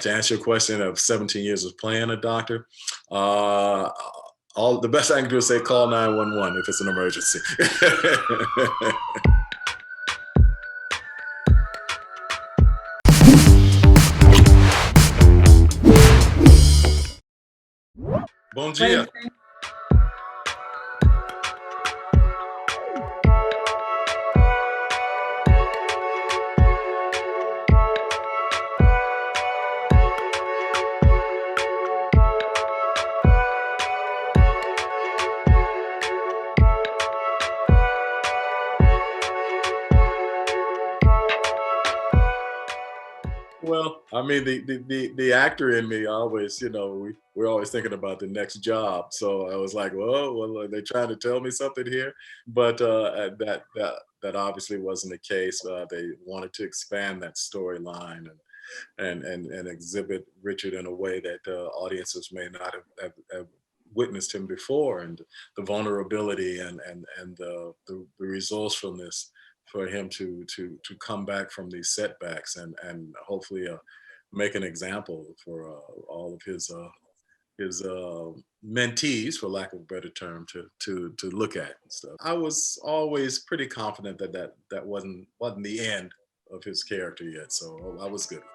To answer your question of 17 years of playing a doctor, uh, all the best I can do is say call 911 if it's an emergency. Bom Oi, dia. Well, I mean, the actor in me always, we're always thinking about the next job. So I was like, well, are they trying to tell me something here? But that obviously wasn't the case. They wanted to expand that storyline and exhibit Richard in a way that audiences may not have witnessed him before, and the vulnerability and the resourcefulness for him to come back from these setbacks and hopefully make an example for all of his mentees, for lack of a better term, to look at and stuff. I was always pretty confident that wasn't the end of his character yet, so I was good with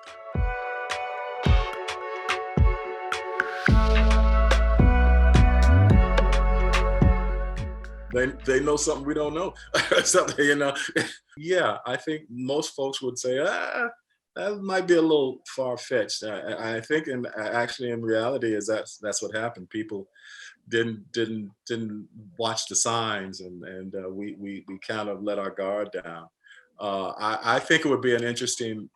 that. They know something we don't know. Something, Yeah, I think most folks would say, that might be a little far fetched. I think, actually, in reality, is that's what happened. People didn't watch the signs, and we kind of let our guard down. I think it would be an interesting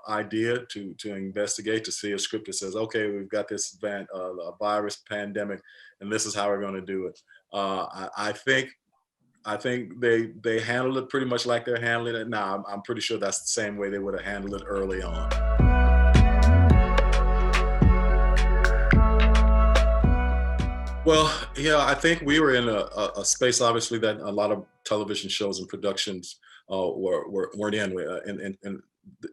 idea to investigate, to see a script that says, okay, we've got this a virus pandemic, and this is how we're going to do it. I think they handled it pretty much like they're handling it now. I'm pretty sure that's the same way they would have handled it early on. Well, yeah, I think we were in a space, obviously, that a lot of television shows and productions weren't in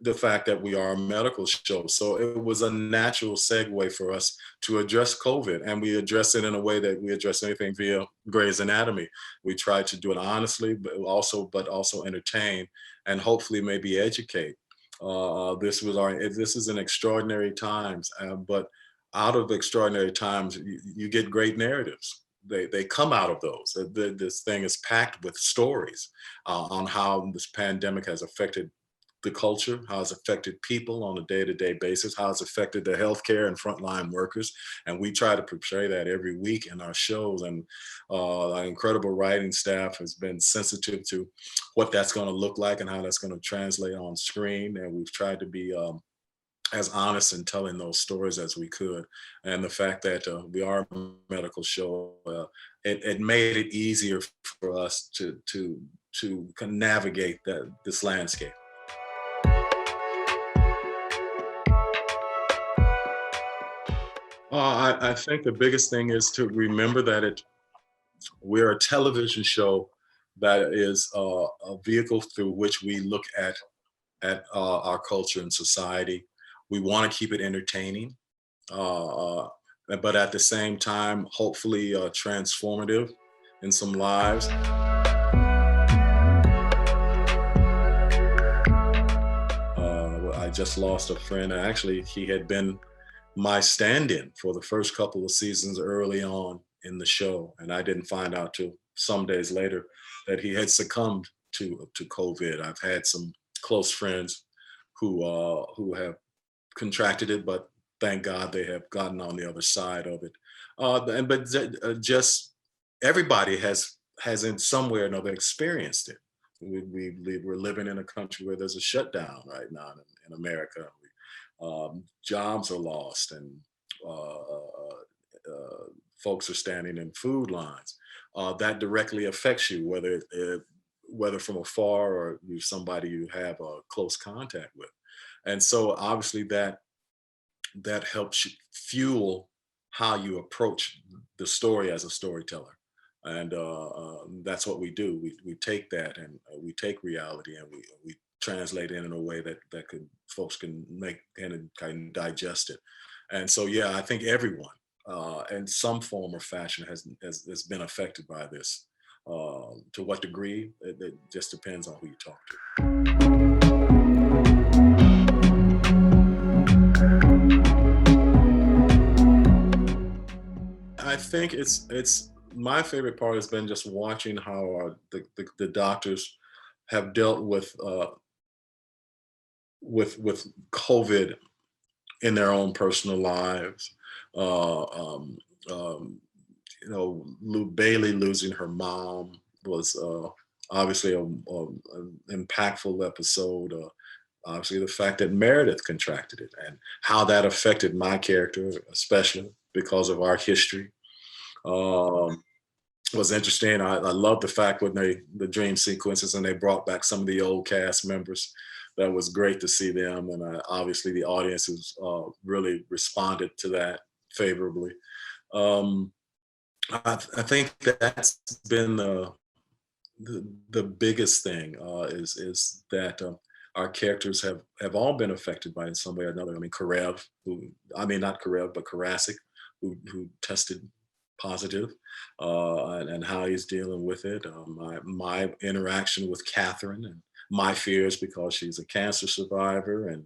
the fact that we are a medical show. So it was a natural segue for us to address COVID, and we address it in a way that we address anything via Grey's Anatomy. We tried to do it honestly, but also entertain and hopefully maybe educate. This is an extraordinary times, but out of extraordinary times, you get great narratives. They come out of those. This thing is packed with stories on how this pandemic has affected the culture, how it's affected people on a day-to-day basis, how it's affected the healthcare and frontline workers, and we try to portray that every week in our shows. And our incredible writing staff has been sensitive to what that's going to look like and how that's going to translate on screen. And we've tried to be as honest in telling those stories as we could. And the fact that we are a medical show, it made it easier for us to navigate this landscape. I think the biggest thing is to remember that we're a television show that is a vehicle through which we look at our culture and society. We want to keep it entertaining, uh, but at the same time, hopefully transformative in some lives. I just lost a friend. Actually, he had been my stand-in for the first couple of seasons early on in the show, and I didn't find out till some days later that he had succumbed to COVID. I've had some close friends who have contracted it, but thank God they have gotten on the other side of it. Just everybody has in some way or another experienced it. We're living in a country where there's a shutdown right now in America. Jobs are lost, and folks are standing in food lines. That directly affects you, whether from afar or you're somebody you have a close contact with. And so obviously that helps you fuel how you approach the story as a storyteller. And that's what we do. We take that, and we take reality, and we translated in a way that could folks can make and can digest it. And so, yeah, I think everyone in some form or fashion has been affected by this. To what degree, it just depends on who you talk to. I think it's my favorite part has been just watching how the doctors have dealt with COVID in their own personal lives. Uh, um, um, Lou Bailey losing her mom was obviously an impactful episode. Obviously, the fact that Meredith contracted it and how that affected my character, especially because of our history, um, was interesting. I love the fact when the dream sequences and they brought back some of the old cast members. That was great to see them, and obviously the audience has really responded to that favorably. Um, I think that's been the biggest thing is that our characters have all been affected by it in some way or another. I mean, Karev, who I mean not Karev, but Karasik, who tested positive, and how he's dealing with it. My interaction with Catherine and my fears because she's a cancer survivor, and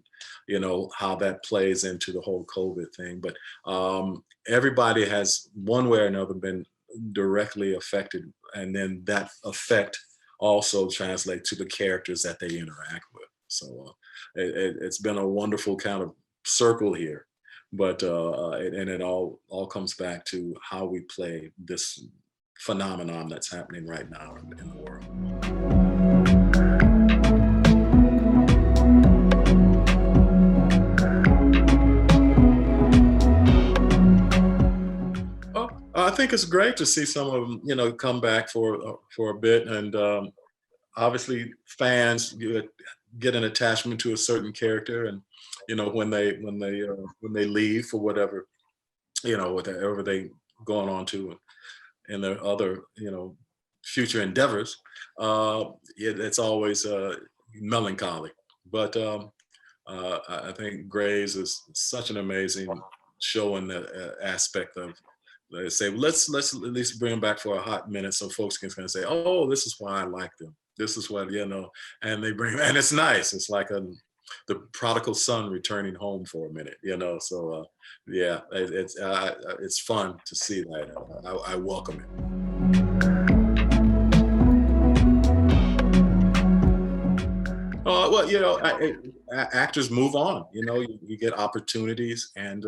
how that plays into the whole COVID thing. But everybody has one way or another been directly affected, and then that effect also translates to the characters that they interact with. So it's been a wonderful kind of circle here, but and it all comes back to how we play this phenomenon that's happening right now in the world. Oh, I think it's great to see some of them, come back for a bit, and obviously fans get an attachment to a certain character, and when they leave for whatever they going on to in their other future endeavors, it's always melancholy. But I think Grays is such an amazing show in the aspect of, let's say, let's at least bring them back for a hot minute so folks can kind of say, oh, this is why I like them. This is what, and they bring, and it's nice. It's like the prodigal son returning home for a minute, So yeah, it's fun to see that. I welcome it. Well, actors move on. You get opportunities, and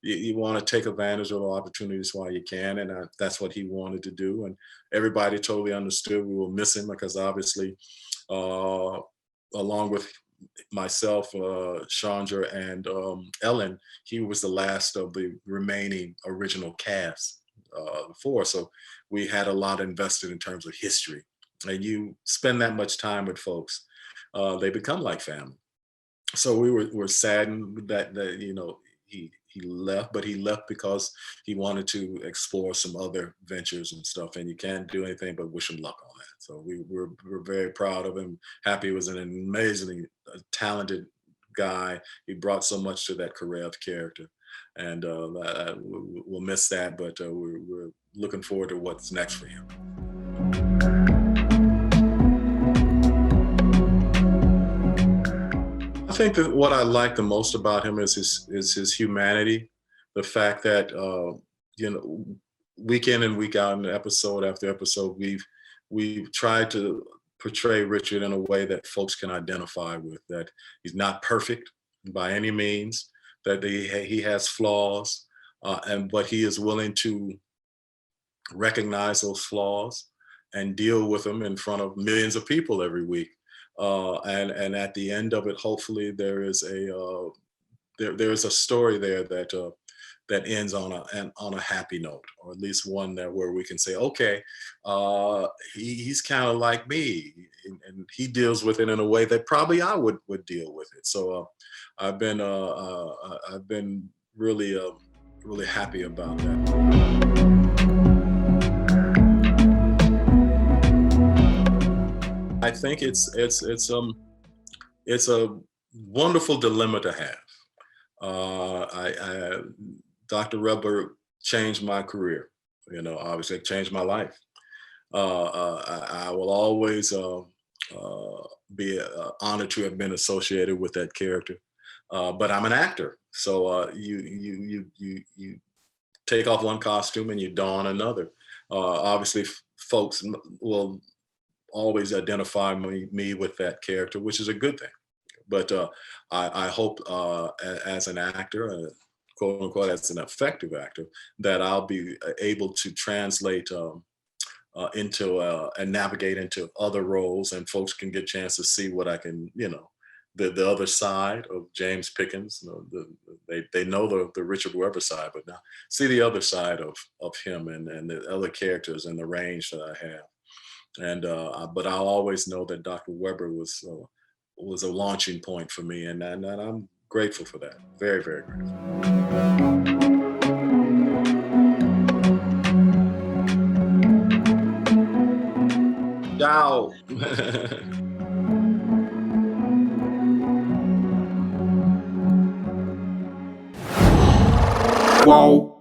you want to take advantage of the opportunities while you can, and that's what he wanted to do. And everybody totally understood we will miss him because obviously, uh, along with myself, Chandra, and Ellen, he was the last of the remaining original cast before. So we had a lot invested in terms of history, and you spend that much time with folks, they become like family. So we were saddened that he left, but he left because he wanted to explore some other ventures and stuff, and you can't do anything but wish him luck on that. So we're very proud of him. Happy. He was an amazingly talented guy. He brought so much to that Karev character, and we'll miss that, but we're looking forward to what's next for him. I think that what I like the most about him is his humanity, the fact that week in and week out, and episode after episode, we've tried to portray Richard in a way that folks can identify with. That he's not perfect by any means. That he has flaws, but he is willing to recognize those flaws and deal with them in front of millions of people every week. And at the end of it, hopefully there is a story there that ends on a happy note, or at least one that where we can say, okay, he's kind of like me, and he deals with it in a way that probably I would deal with it. So I've been really happy about that. I think it's It's a wonderful dilemma to have. I Dr. Weber changed my career. Obviously, it changed my life. I will always be honored to have been associated with that character. But I'm an actor, so you take off one costume and you don another. Obviously, folks will always identify me with that character, which is a good thing. But I hope as an actor, quote unquote, as an effective actor, that I'll be able to translate into and navigate into other roles, and folks can get a chance to see what I can, the other side of James Pickens. They know the Richard Weber side, but now see the other side of him and the other characters and the range that I have. And but I'll always know that Dr. Weber was a launching point for me, and I'm grateful for that. Very, very grateful. Ciao. Wow.